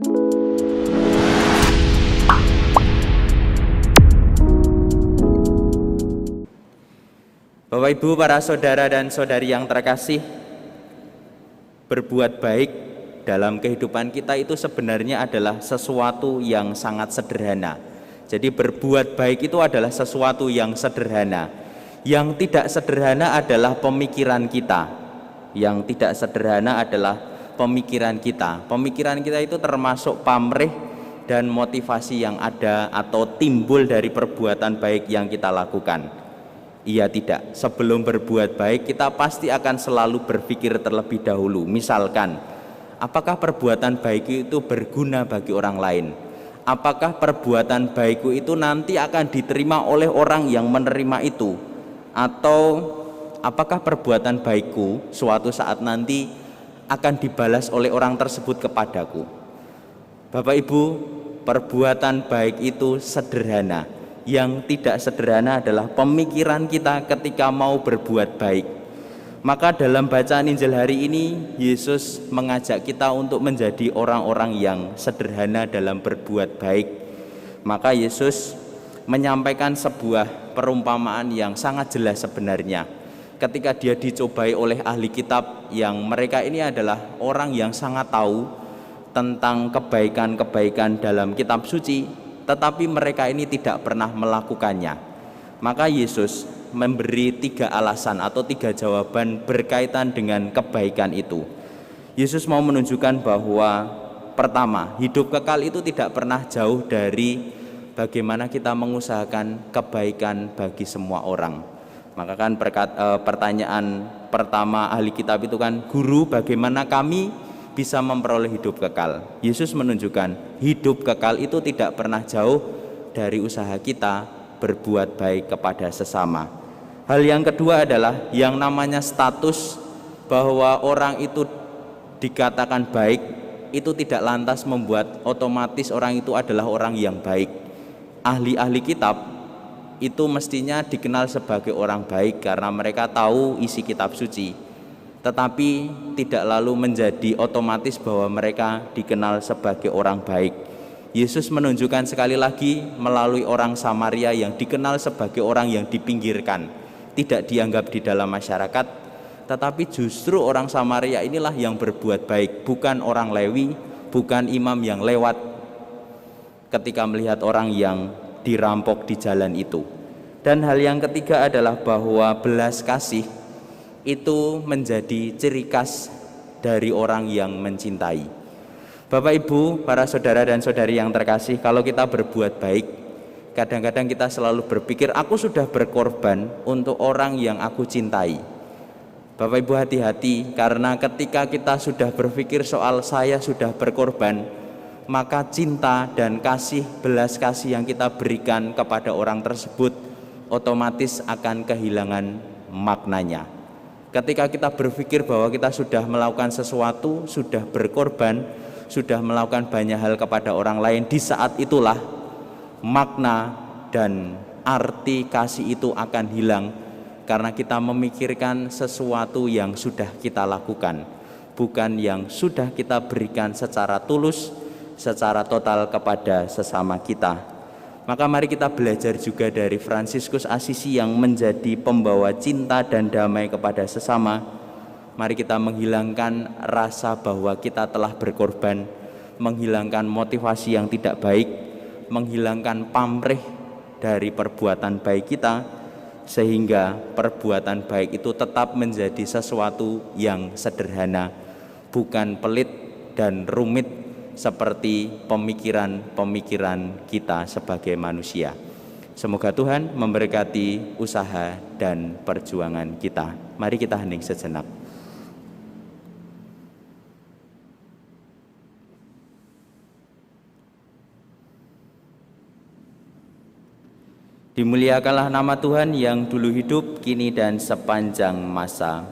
Bapak Ibu, para saudara dan saudari yang terkasih, berbuat baik dalam kehidupan kita itu sebenarnya adalah sesuatu yang sangat sederhana. Jadi berbuat baik itu adalah sesuatu yang sederhana. Yang tidak sederhana adalah pemikiran kita. Yang tidak sederhana adalah pemikiran kita. Pemikiran kita itu termasuk pamrih dan motivasi yang ada atau timbul dari perbuatan baik yang kita lakukan. Iya tidak, sebelum berbuat baik kita pasti akan selalu berpikir terlebih dahulu. Misalkan, apakah perbuatan baik itu berguna bagi orang lain? Apakah perbuatan baikku itu nanti akan diterima oleh orang yang menerima itu? Atau apakah perbuatan baikku suatu saat nanti akan dibalas oleh orang tersebut kepadaku? Bapak Ibu, perbuatan baik itu sederhana. Yang tidak sederhana adalah pemikiran kita ketika mau berbuat baik. Maka dalam bacaan Injil hari ini, Yesus mengajak kita untuk menjadi orang-orang yang sederhana dalam berbuat baik. Maka Yesus menyampaikan sebuah perumpamaan yang sangat jelas sebenarnya. Ketika dia dicobai oleh ahli kitab yang mereka ini adalah orang yang sangat tahu tentang kebaikan-kebaikan dalam kitab suci, tetapi mereka ini tidak pernah melakukannya. Maka Yesus memberi 3 alasan atau 3 jawaban berkaitan dengan kebaikan itu. Yesus mau menunjukkan bahwa pertama, hidup kekal itu tidak pernah jauh dari bagaimana kita mengusahakan kebaikan bagi semua orang. Maka kan pertanyaan pertama ahli kitab itu kan, "Guru, bagaimana kami bisa memperoleh hidup kekal?" Yesus menunjukkan hidup kekal itu tidak pernah jauh dari usaha kita berbuat baik kepada sesama. Hal yang kedua adalah yang namanya status, bahwa orang itu dikatakan baik itu tidak lantas membuat otomatis orang itu adalah orang yang baik. Ahli-ahli kitab itu mestinya dikenal sebagai orang baik karena mereka tahu isi kitab suci, tetapi tidak lalu menjadi otomatis bahwa mereka dikenal sebagai orang baik. Yesus menunjukkan sekali lagi melalui orang Samaria yang dikenal sebagai orang yang dipinggirkan, tidak dianggap di dalam masyarakat, tetapi justru orang Samaria inilah yang berbuat baik, bukan orang Lewi, bukan imam yang lewat ketika melihat orang yang dirampok di jalan itu. Dan hal yang ketiga adalah bahwa belas kasih itu menjadi ciri khas dari orang yang mencintai. Bapak Ibu, para saudara dan saudari yang terkasih, kalau kita berbuat baik, kadang-kadang kita selalu berpikir, aku sudah berkorban untuk orang yang aku cintai. Bapak Ibu hati-hati, karena ketika kita sudah berpikir soal saya sudah berkorban, maka cinta dan kasih, belas kasih yang kita berikan kepada orang tersebut otomatis akan kehilangan maknanya. Ketika kita berpikir bahwa kita sudah melakukan sesuatu, sudah berkorban, sudah melakukan banyak hal kepada orang lain, di saat itulah makna dan arti kasih itu akan hilang, karena kita memikirkan sesuatu yang sudah kita lakukan, bukan yang sudah kita berikan secara tulus, secara total kepada sesama kita. Maka mari kita belajar juga dari Fransiskus Assisi yang menjadi pembawa cinta dan damai kepada sesama. Mari kita menghilangkan rasa bahwa kita telah berkorban, menghilangkan motivasi yang tidak baik, menghilangkan pamrih dari perbuatan baik kita, sehingga perbuatan baik itu tetap menjadi sesuatu yang sederhana, bukan pelit dan rumit seperti pemikiran-pemikiran kita sebagai manusia. Semoga Tuhan memberkati usaha dan perjuangan kita. Mari kita hening sejenak. Dimuliakanlah nama Tuhan yang dulu hidup, kini dan sepanjang masa.